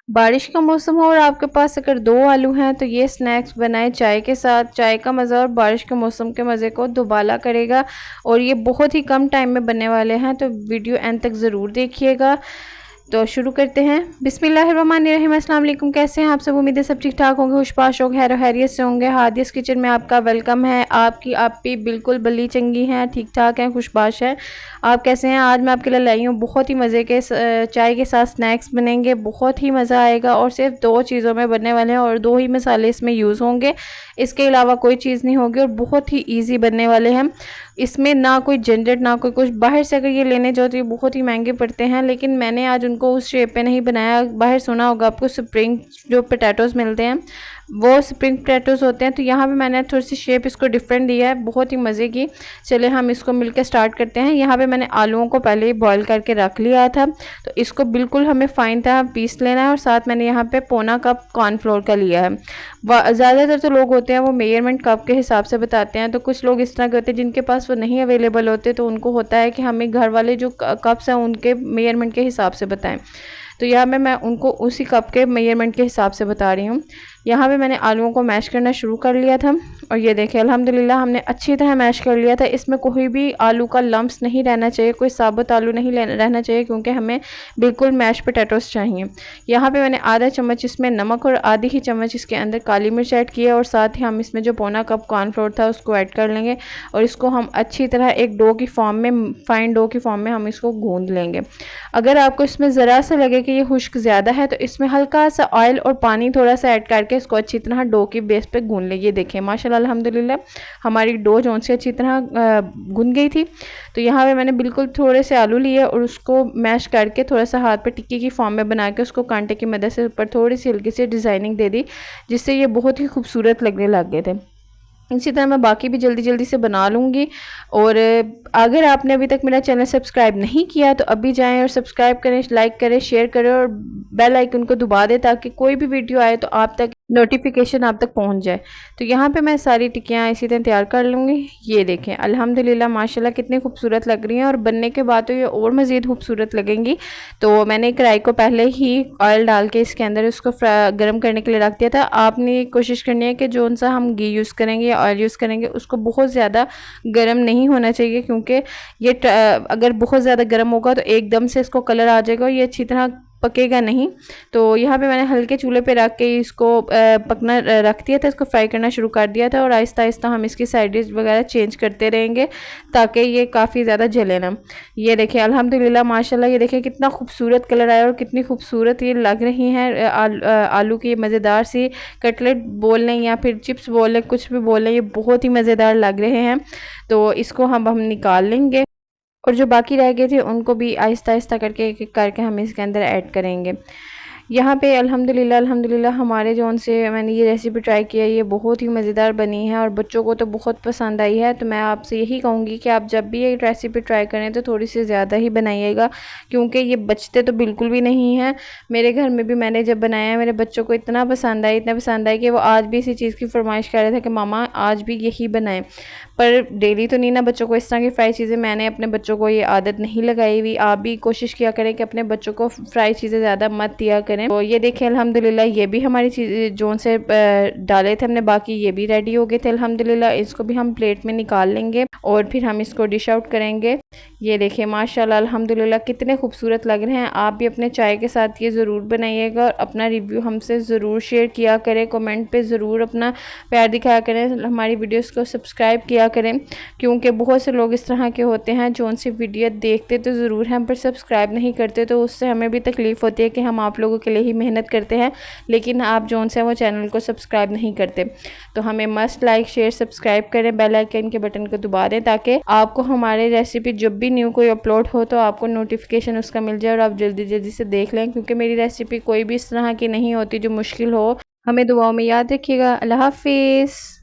बारिश का मौसम हो और आपके पास अगर 2 आलू हैं तो ये स्नैक्स बनाएं चाय के साथ। चाय का मज़ा और बारिश के मौसम के मज़े को दुबाला करेगा और ये बहुत ही कम टाइम में बनने वाले हैं, तो वीडियो एंड तक ज़रूर देखिएगा। तो शुरू करते हैं। बिस्मिल्लाहिर्रहमानिर्रहीम। अस्सलाम वालेकुम। कैसे हैं आप सब? उम्मीद है सब ठीक ठाक होंगे, खुशपाश होंगे, खैर खैरियत से होंगे। हादिस किचन में आपका वेलकम है। आप भी बिल्कुल बली चंगी हैं, ठीक ठाक हैं, खुशपाश हैं। आप कैसे हैं? आज मैं आपके लिए लाई हूँ बहुत ही मज़े के चाय के साथ स्नैक्स बनेंगे, बहुत ही मज़ा आएगा और सिर्फ 2 चीज़ों में बनने वाले हैं और 2 ही मसाले इसमें यूज़ होंगे, इसके अलावा कोई चीज़ नहीं होगी और बहुत ही ईजी बनने वाले हैं। इसमें ना कोई झंझट ना कोई कुछ। बाहर से अगर ये लेने जाओ तो ये बहुत ही महंगे पड़ते हैं, लेकिन मैंने आज उनको उस शेप पे नहीं बनाया। बाहर सुना होगा आपको स्प्रिंग जो पोटैटोज़ मिलते हैं वो स्प्रिंग पोटैटोज़ होते हैं, तो यहाँ पे मैंने थोड़ी सी शेप इसको डिफरेंट दिया है, बहुत ही मज़े की। चले हम इसको मिलकर स्टार्ट करते हैं। यहाँ पे मैंने आलूओं को पहले ही बॉईल करके रख लिया था, तो इसको बिल्कुल हमें फाइन तरह पीस लेना है और साथ मैंने यहाँ पे पौना कप कॉर्नफ्लोर का लिया है। ज़्यादातर तो लोग होते हैं वो मेजरमेंट कप के हिसाब से बताते हैं, तो कुछ लोग इस तरह के होते हैं जिनके पास वो नहीं अवेलेबल होते, तो उनको होता है कि हमें घर वाले जो कप्स हैं उनके मेजरमेंट के हिसाब से बताएं। तो यहाँ पे मैं उनको उसी कप के मेजरमेंट के हिसाब से बता रही हूँ। यहाँ पे मैंने आलूओं को मैश करना शुरू कर लिया था और ये देखिए अल्हम्दुलिल्लाह हमने अच्छी तरह मैश कर लिया था। इसमें कोई भी आलू का लम्स नहीं रहना चाहिए, कोई साबुत आलू नहीं रहना चाहिए, क्योंकि हमें बिल्कुल मैश पोटैटोज़ चाहिए। यहाँ पे मैंने आधा चम्मच इसमें नमक और आधी ही चम्मच इसके अंदर काली मिर्च ऐड की है और साथ ही हम इसमें जो पौना कप कॉर्नफ्लोर था उसको ऐड कर लेंगे और इसको हम अच्छी तरह एक डो की फॉर्म में, फाइन डो की फॉर्म में हम इसको गूँध लेंगे। अगर आपको इसमें ज़रा सा लगे कि ये खुश्क ज़्यादा है तो इसमें हल्का सा ऑयल और पानी थोड़ा सा ऐड करके इसको अच्छी तरह डो की बेस पे गूंद लीजिए। देखिए माशाल्लाह अल्हम्दुलिल्लाह हमारी डो जो से अच्छी तरह गूंद गई थी। तो यहाँ पे मैंने बिल्कुल थोड़े से आलू लिए और उसको मैश करके थोड़ा सा हाथ पे टिक्की की फॉर्म में बना के उसको कांटे की मदद से ऊपर थोड़ी सी हल्की सी डिज़ाइनिंग दे दी, जिससे ये बहुत ही खूबसूरत लगने लग गए थे। इसी तरह मैं बाकी भी जल्दी जल्दी से बना लूँगी। और अगर आपने अभी तक मेरा चैनल सब्सक्राइब नहीं किया तो अभी जाएं और सब्सक्राइब करें, लाइक करें, शेयर करें और बेल आइकन को दबा दें ताकि कोई भी वीडियो आए तो आप तक नोटिफिकेशन आप तक पहुंच जाए। तो यहाँ पे मैं सारी टिक्कियाँ इसी तरह तैयार कर लूँगी। ये देखें अल्हम्दुलिल्लाह माशाल्लाह कितनी खूबसूरत लग रही हैं और बनने के बाद तो ये और मज़ीद खूबसूरत लगेंगी। तो मैंने कढ़ाई को पहले ही ऑयल डाल के इसके अंदर उसको गर्म करने के लिए रख दिया था। आपने कोशिश करनी है कि जो सा हम घी यूज़ करेंगे या ऑयल यूज़ करेंगे उसको बहुत ज़्यादा गर्म नहीं होना चाहिए, क्योंकि ये अगर बहुत ज़्यादा गर्म होगा तो एकदम से इसको कलर आ जाएगा और ये अच्छी तरह पकेगा नहीं। तो यहाँ पे मैंने हल्के चूल्हे पे रख के इसको पकना रख दिया था, इसको फ्राई करना शुरू कर दिया था और आहिस्ता आहिस्ता हम इसकी साइडेज वगैरह चेंज करते रहेंगे ताकि ये काफ़ी ज़्यादा जले ना। ये देखिए अल्हम्दुलिल्लाह माशाल्लाह, ये देखिए कितना खूबसूरत कलर आया और कितनी खूबसूरत ये लग रही हैं। आलू की मज़ेदार सी कटलेट बोल लें या फिर चिप्स बोल लें, कुछ भी बोल लें, ये बहुत ही मज़ेदार लग रहे हैं। तो इसको हम निकाल लेंगे और जो बाकी रह गए थे उनको भी आहिस्ता आहिस्ता करके एक एक करके हम इसके अंदर ऐड करेंगे। यहाँ पे अल्हम्दुलिल्लाह हमारे जो से मैंने ये रेसिपी ट्राई किया है ये बहुत ही मज़ेदार बनी है और बच्चों को तो बहुत पसंद आई है। तो मैं आपसे यही कहूँगी कि आप जब भी ये रेसिपी ट्राई करें तो थोड़ी सी ज़्यादा ही बनाइएगा, क्योंकि ये बचते तो बिल्कुल भी नहीं हैं। मेरे घर में भी मैंने जब बनाया मेरे बच्चों को इतना पसंद आई कि वो आज भी इसी चीज़ की फरमाइश कर रहे थे कि मामा आज भी यही बनाएं। पर डेली तो नहीं ना बच्चों को इस तरह की फ्राई चीज़ें, मैंने अपने बच्चों को ये आदत नहीं लगाई हुई। आप भी कोशिश किया करें कि अपने बच्चों को फ्राई चीज़ें ज़्यादा मत दिया करें। तो ये देखिए अल्हम्दुलिल्लाह ये भी हमारी चीज़ जो से डाले थे हमने बाकी ये भी रेडी हो गए थे अल्हम्दुलिल्लाह। इसको भी हम प्लेट में निकाल लेंगे और फिर हम इसको डिश आउट करेंगे। ये देखिए माशाल्लाह अल्हम्दुलिल्लाह कितने खूबसूरत लग रहे हैं। आप भी अपने चाय के साथ ये ज़रूर बनाइएगा और अपना रिव्यू हमसे ज़रूर शेयर किया करें, कमेंट पे ज़रूर अपना प्यार दिखाया करें, हमारी वीडियोस को सब्सक्राइब किया करें, क्योंकि बहुत से लोग इस तरह के होते हैं जो उनसे वीडियो देखते तो ज़रूर हैं पर सब्सक्राइब नहीं करते। तो उससे हमें भी तकलीफ़ होती है कि हम आप लोगों के लिए ही मेहनत करते हैं लेकिन आप जो उनसे वो चैनल को सब्सक्राइब नहीं करते। तो हमें मस्ट लाइक शेयर सब्सक्राइब करें, बेल आइकन के बटन को दबा दें ताकि आपको हमारे रेसिपी जब भी न्यू कोई अपलोड हो तो आपको नोटिफिकेशन उसका मिल जाए और आप जल्दी जल्दी से देख लें, क्योंकि मेरी रेसिपी कोई भी इस तरह की नहीं होती जो मुश्किल हो। हमें दुआओं में याद रखिएगा। अल्लाह हाफिज़।